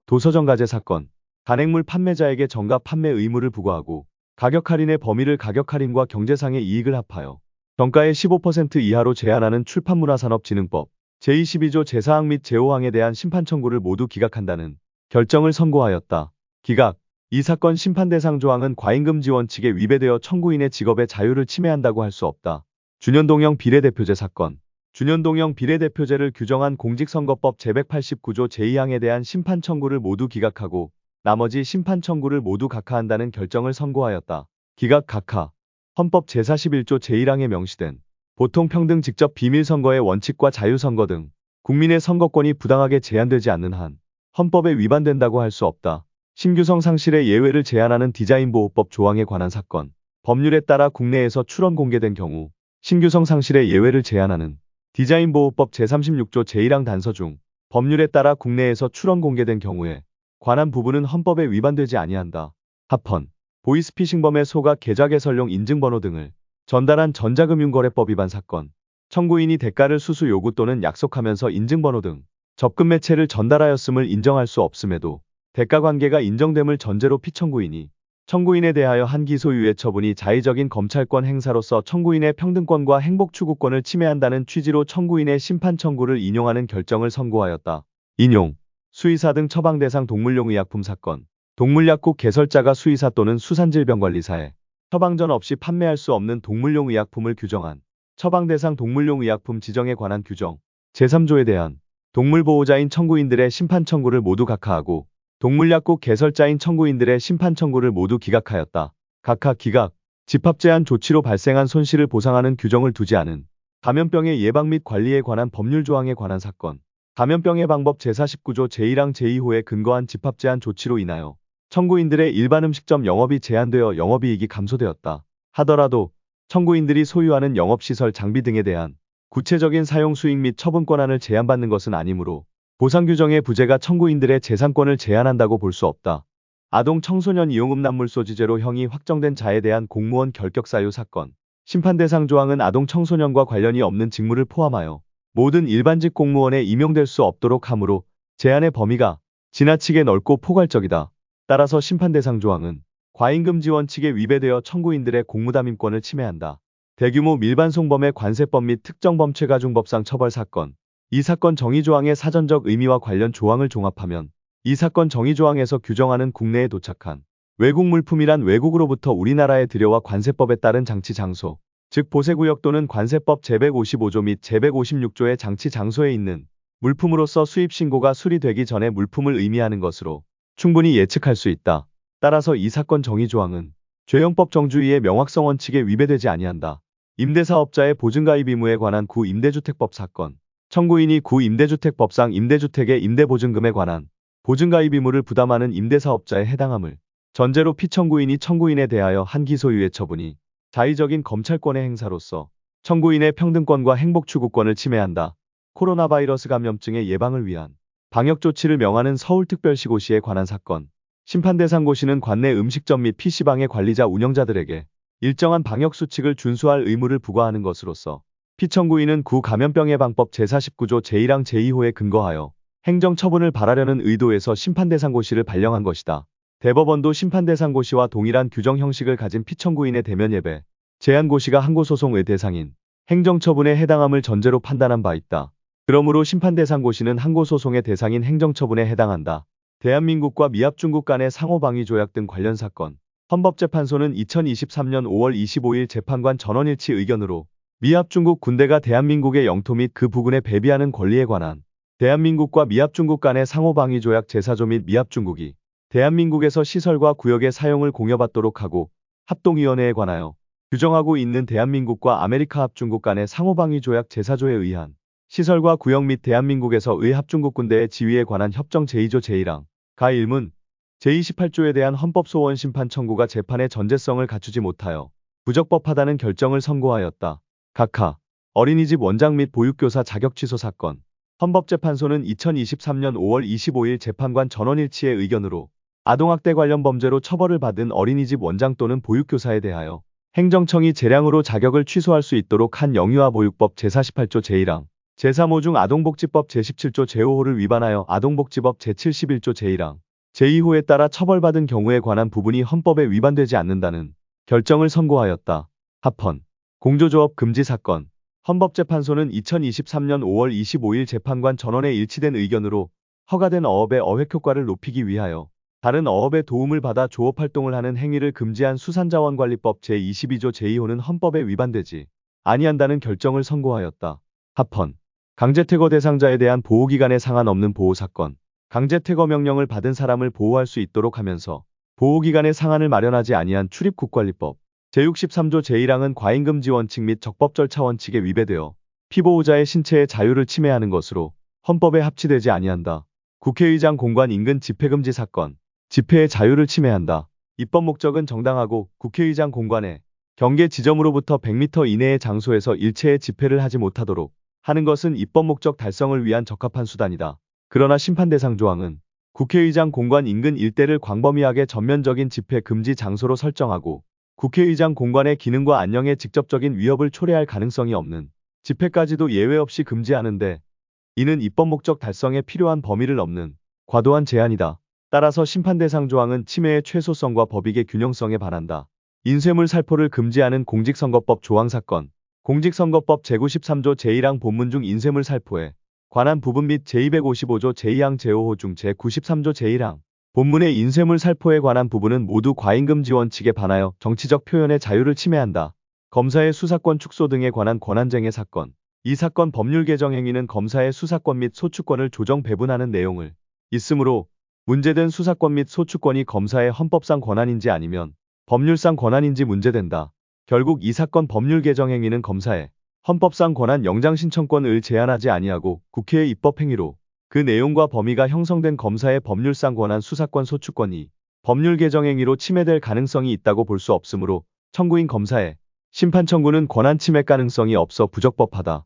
도서정가제 사건. 간행물 판매자에게 정가 판매 의무를 부과하고 가격 할인의 범위를 가격 할인과 경제상의 이익을 합하여 정가의 15% 이하로 제한하는 출판문화산업진흥법 제22조 제4항 및 제5항에 대한 심판 청구를 모두 기각한다는 결정을 선고하였다. 기각. 이 사건 심판 대상 조항은 과잉금지 원칙에 위배되어 청구인의 직업의 자유를 침해한다고 할 수 없다. 준연동형 비례대표제 사건. 준연동형 비례대표제를 규정한 공직선거법 제189조 제2항에 대한 심판 청구를 모두 기각하고 나머지 심판 청구를 모두 각하한다는 결정을 선고하였다. 기각 각하. 헌법 제41조 제1항에 명시된 보통평등 직접 비밀선거의 원칙과 자유선거 등 국민의 선거권이 부당하게 제한되지 않는 한 헌법에 위반된다고 할 수 없다. 신규성 상실의 예외를 제한하는 디자인보호법 조항에 관한 사건. 법률에 따라 국내에서 출원 공개된 경우 신규성 상실의 예외를 제한하는 디자인보호법 제36조 제1항 단서 중 법률에 따라 국내에서 출원 공개된 경우에 관한 부분은 헌법에 위반되지 아니한다. 합헌. 보이스피싱범의 소가 계좌 개설용 인증번호 등을 전달한 전자금융거래법 위반 사건. 청구인이 대가를 수수 요구 또는 약속하면서 인증번호 등 접근 매체를 전달하였음을 인정할 수 없음에도 대가 관계가 인정됨을 전제로 피청구인이 청구인에 대하여 한 기소유예 처분이 자의적인 검찰권 행사로서 청구인의 평등권과 행복 추구권을 침해한다는 취지로 청구인의 심판 청구를 인용하는 결정을 선고하였다. 인용. 수의사 등 처방 대상 동물용 의약품 사건. 동물약국 개설자가 수의사 또는 수산질병관리사에 처방전 없이 판매할 수 없는 동물용 의약품을 규정한 처방 대상 동물용 의약품 지정에 관한 규정 제3조에 대한 동물보호자인 청구인들의 심판 청구를 모두 각하하고 동물약국 개설자인 청구인들의 심판 청구를 모두 기각하였다. 각하 기각. 집합제한 조치로 발생한 손실을 보상하는 규정을 두지 않은 감염병의 예방 및 관리에 관한 법률 조항에 관한 사건. 감염병 예방법 제49조 제1항 제2호에 근거한 집합제한 조치로 인하여 청구인들의 일반 음식점 영업이 제한되어 영업이익이 감소되었다. 하더라도 청구인들이 소유하는 영업시설 장비 등에 대한 구체적인 사용 수익 및 처분 권한을 제한받는 것은 아니므로 보상 규정의 부재가 청구인들의 재산권을 제한한다고 볼 수 없다. 아동 청소년 이용음란물 소지죄로 형이 확정된 자에 대한 공무원 결격 사유 사건. 심판 대상 조항은 아동 청소년과 관련이 없는 직무를 포함하여 모든 일반직 공무원에 임용될 수 없도록 하므로 제한의 범위가 지나치게 넓고 포괄적이다. 따라서 심판 대상 조항은 과잉금지 원칙에 위배되어 청구인들의 공무담임권을 침해한다. 대규모 밀반송범의 관세법 및 특정범죄가중법상 처벌 사건. 이 사건 정의조항의 사전적 의미와 관련 조항을 종합하면 이 사건 정의조항에서 규정하는 국내에 도착한 외국 물품이란 외국으로부터 우리나라에 들여와 관세법에 따른 장치 장소, 즉 보세구역 또는 관세법 제155조 및 제156조의 장치 장소에 있는 물품으로서 수입신고가 수리되기 전에 물품을 의미하는 것으로 충분히 예측할 수 있다. 따라서 이 사건 정의조항은 죄형법 정주의의 명확성 원칙에 위배되지 아니한다. 임대사업자의 보증가입 의무에 관한 구임대주택법 사건. 청구인이 구임대주택법상 임대주택의 임대보증금에 관한 보증가입 의무를 부담하는 임대사업자에 해당함을 전제로 피청구인이 청구인에 대하여 한 기소유예 처분이 자의적인 검찰권의 행사로서 청구인의 평등권과 행복추구권을 침해한다. 코로나 바이러스 감염증의 예방을 위한 방역조치를 명하는 서울특별시고시에 관한 사건. 심판 대상 고시는 관내 음식점 및 PC방의 관리자 운영자들에게 일정한 방역수칙을 준수할 의무를 부과하는 것으로서 피청구인은 구감염병 예방법 제49조 제1항 제2호에 근거하여 행정처분을 발하려는 의도에서 심판대상고시를 발령한 것이다. 대법원도 심판대상고시와 동일한 규정 형식을 가진 피청구인의 대면 예배, 제한고시가 항고소송의 대상인 행정처분에 해당함을 전제로 판단한 바 있다. 그러므로 심판대상고시는 항고소송의 대상인 행정처분에 해당한다. 대한민국과 미합중국 간의 상호방위조약 등 관련 사건. 헌법재판소는 2023년 5월 25일 재판관 전원일치 의견으로 미합중국 군대가 대한민국의 영토 및 그 부근에 배비하는 권리에 관한 대한민국과 미합중국 간의 상호방위조약 제4조 및 미합중국이 대한민국에서 시설과 구역의 사용을 공여받도록 하고 합동위원회에 관하여 규정하고 있는 대한민국과 아메리카 합중국 간의 상호방위조약 제4조에 의한 시설과 구역 및 대한민국에서의 합중국 군대의 지위에 관한 협정 제2조 제1항 가 1문 제28조에 대한 헌법소원 심판 청구가 재판의 전제성을 갖추지 못하여 부적법하다는 결정을 선고하였다. 각하. 어린이집 원장 및 보육교사 자격 취소 사건. 헌법재판소는 2023년 5월 25일 재판관 전원일치의 의견으로 아동학대 관련 범죄로 처벌을 받은 어린이집 원장 또는 보육교사에 대하여 행정청이 재량으로 자격을 취소할 수 있도록 한 영유아 보육법 제48조 제1항 제3호 중 아동복지법 제17조 제5호를 위반하여 아동복지법 제71조 제1항, 제2호에 따라 처벌받은 경우에 관한 부분이 헌법에 위반되지 않는다는 결정을 선고하였다. 합헌, 공조조업 금지 사건. 헌법재판소는 2023년 5월 25일 재판관 전원의 일치된 의견으로 허가된 어업의 어획 효과를 높이기 위하여 다른 어업의 도움을 받아 조업활동을 하는 행위를 금지한 수산자원관리법 제22조 제2호는 헌법에 위반되지 아니한다는 결정을 선고하였다. 합헌, 강제퇴거 대상자에 대한 보호기간에 상한 없는 보호사건. 강제퇴거 명령을 받은 사람을 보호할 수 있도록 하면서 보호기간에 상한을 마련하지 아니한 출입국관리법 제63조 제1항은 과잉금지 원칙 및 적법 절차 원칙에 위배되어 피보호자의 신체의 자유를 침해하는 것으로 헌법에 합치되지 아니한다. 국회의장 공관 인근 집회금지 사건. 집회의 자유를 침해한다. 입법 목적은 정당하고 국회의장 공관에 경계 지점으로부터 100m 이내의 장소에서 일체의 집회를 하지 못하도록 하는 것은 입법 목적 달성을 위한 적합한 수단이다. 그러나 심판 대상 조항은 국회의장 공관 인근 일대를 광범위하게 전면적인 집회 금지 장소로 설정하고 국회의장 공관의 기능과 안녕에 직접적인 위협을 초래할 가능성이 없는 집회까지도 예외 없이 금지하는데 이는 입법 목적 달성에 필요한 범위를 넘는 과도한 제한이다. 따라서 심판 대상 조항은 침해의 최소성과 법익의 균형성에 반한다. 인쇄물 살포를 금지하는 공직선거법 조항 사건. 공직선거법 제93조 제1항 본문 중 인쇄물 살포에 관한 부분 및 제255조 제2항 제5호 중 제93조 제1항 본문의 인쇄물 살포에 관한 부분은 모두 과잉금지 원칙에 반하여 정치적 표현의 자유를 침해한다. 검사의 수사권 축소 등에 관한 권한쟁의 사건. 이 사건 법률 개정 행위는 검사의 수사권 및 소추권을 조정 배분하는 내용을 있으므로 문제된 수사권 및 소추권이 검사의 헌법상 권한인지 아니면 법률상 권한인지 문제된다. 결국 이 사건 법률 개정 행위는 검사의 헌법상 권한 영장 신청권을 제한하지 아니하고 국회의 입법 행위로 그 내용과 범위가 형성된 검사의 법률상 권한 수사권 소추권이 법률 개정 행위로 침해될 가능성이 있다고 볼 수 없으므로 청구인 검사의 심판 청구는 권한 침해 가능성이 없어 부적법하다.